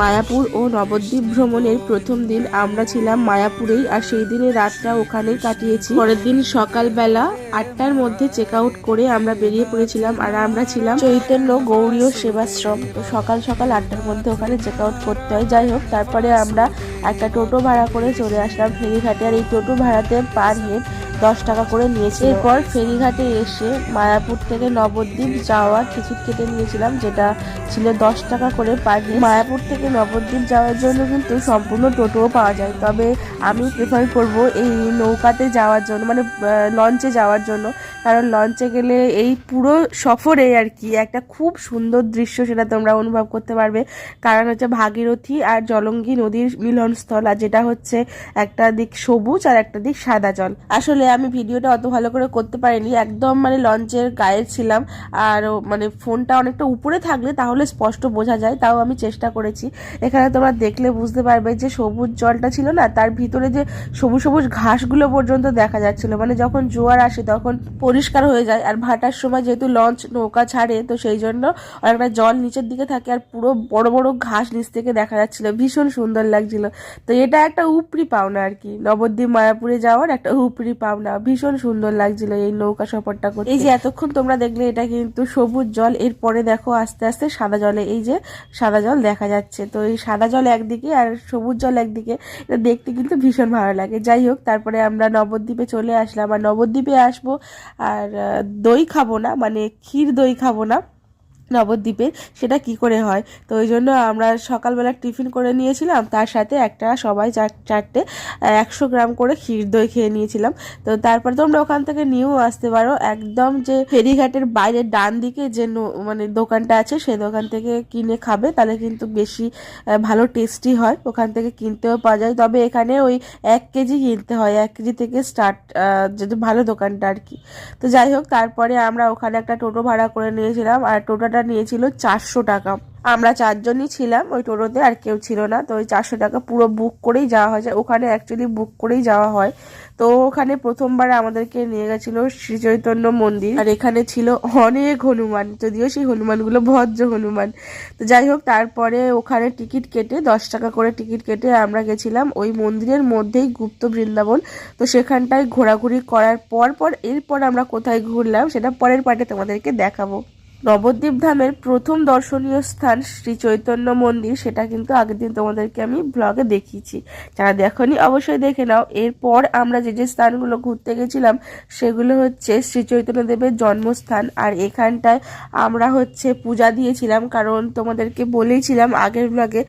মায়াপুর ও নবদ্বীপ ভ্রমণের প্রথম দিন আমরা ছিলাম মায়াপুরেই, আর সেই দিনের রাতটা ওখানেই কাটিয়েছি। পরের দিন সকালবেলা 8টার মধ্যে চেক আউট করে আমরা বেরিয়ে পড়েছিলাম, আর আমরা ছিলাম চৈতন্য গৌড়ীয় সেবাশ্রম। তো সকাল সকাল 8টার মধ্যে ওখানে চেক আউট করতে হয়। যাই হোক, তারপরে আমরা একটা টোটো ভাড়া করে চলে আসলাম ফেরিঘাটে, আর এই টোটো ভাড়াতে পার হেড 10 টাকা করে নিয়েছে। এরপর ফেরিঘাটে এসে মায়াপুর থেকে নবদ্বীপ যাওয়ার টিকিট কেটে নিয়েছিলাম, যেটা ছিল 10 টাকা করে পার হেড। মায়াপুর থেকে নবদ্বীপ যাওয়ার জন্য কিন্তু সম্পূর্ণ টোটোও পাওয়া যায়, তবে আমি প্রেফার করব এই নৌকাতে যাওয়ার জন্য, মানে লঞ্চে যাওয়ার জন্য। কারণ লঞ্চে গেলে এই পুরো সফরে আর কি একটা খুব সুন্দর দৃশ্য সেটা তোমরা অনুভব করতে পারবে। কারণ হচ্ছে ভাগীরথী আর জলঙ্গি নদীর মিলনস্থল, আর যেটা হচ্ছে একটা দিক সবুজ আর একটা দিক সাদা জল। আসলে আমি ভিডিওটা অত ভালো করে করতে পারিনি, একদম মানে লঞ্চের গায়ে ছিলাম, আর মানে ফোনটা অনেকটা উপরে থাকলে তাহলে স্পষ্ট বোঝা যায়, তাও আমি চেষ্টা করেছি। এখানে তোমরা দেখলে বুঝতে পারবে যে সবুজ জলটা ছিল না, তার ভিতরে যে সবুজ সবুজ ঘাসগুলো পর্যন্ত দেখা যাচ্ছিল। মানে যখন জোয়ার আসে তখন পরিষ্কার হয়ে যায়, আর ভাটার সময় যেহেতু লঞ্চ নৌকা ছাড়ে তো সেই জন্য অনেকটা জল নিচের দিকে থাকে, আর পুরো বড় বড় ঘাস নিচ থেকে দেখা যাচ্ছিল, ভীষণ সুন্দর লাগছিল। তো এটা একটা উপরি পাওনা আর কি, নবদ্বীপ মায়াপুরে যাওয়ার একটা উপরি পাওনা। ভীষণ সুন্দর লাগছিল এই নৌকা সফরটা করতে। এই যে এতক্ষণ তোমরা দেখলে এটা কিন্তু সবুজ জল, এরপরে দেখো আস্তে আস্তে সাদা জলে, এই যে সাদা জল দেখা যাচ্ছে। তো এই সাদা জল একদিকে আর সবুজ জল একদিকে, এটা দেখতে কিন্তু ভীষণ ভালো লাগে। যাই হোক, তারপরে আমরা নবদ্বীপে চলে আসলাম, আর নবদ্বীপে আসবো আর দই খাবো না, মানে ক্ষীর দই খাবো না নবদ্বীপে, সেটা কি করে হয়। তো ওই জন্য আমরা সকালবেলা টিফিন করে নিয়েছিলাম, তার সাথে একটা সবাই চারটে 100 গ্রাম করে ক্ষীর দই খেয়ে নিয়েছিলাম। তো তারপর তোমরা ওখান থেকে নিয়েও আসতে পারো, একদম যে ফেরিঘাটের বাইরে ডান দিকে যে মানে দোকানটা আছে সেই দোকান থেকে কিনে খাবে, তাহলে কিন্তু বেশি ভালো টেস্টি হয়। ওখান থেকে কিনতেও পাওয়া যায়, তবে এখানে ওই 1 কেজি কিনতে হয়, 1 কেজি থেকে স্টার্ট, যেটা ভালো দোকানটা আর কি। তো যাই হোক, তারপরে আমরা ওখানে একটা টোটো ভাড়া করে নিয়েছিলাম, আর টোটোটা নিয়েছিল 400 টাকা। আমরা 4জনই ছিলাম ওই টোটোতে, আর কেউ ছিল না। তো ওই 400 টাকা পুরো বুক করেই যাওয়া হয়েছে, ওখানে অ্যাকচুয়ালি বুক করেই যাওয়া হয়। তো ওখানে প্রথমবার আমাদেরকে নিয়ে গেছিল শ্রী চৈতন্য মন্দির, আর এখানে ছিল অনেক হনুমান, যদিও সেই হনুমানগুলো ভদ্র হনুমান। তো যাই হোক, তারপরে ওখানে টিকিট কেটে 10 টাকা করে টিকিট কেটে আমরা গেছিলাম ওই মন্দিরের মধ্যেই গুপ্ত বৃন্দাবন। তো সেখানটায় ঘোরাঘুরি করার পর এরপর আমরা কোথায় ঘুরলাম সেটা পরের পার্টে তোমাদেরকে দেখাবো। নবদ্বীপ ধামের প্রথম দর্শনীয় স্থান শ্রী চৈতন্য মন্দির, সেটা কিন্তু আগের দিন তোমাদেরকে আমি ব্লগে দেখিয়েছি, যারা দেখোনি অবশ্যই দেখে নাও। এরপর আমরা যে যে স্থানগুলো ঘুরতে গেছিলাম সেগুলো হচ্ছে শ্রী চৈতন্য দেবের জন্মস্থান, আর এখানটায় আমরা হচ্ছে পূজা দিয়েছিলাম, কারণ তোমাদেরকে বলেইছিলাম আগের ব্লগে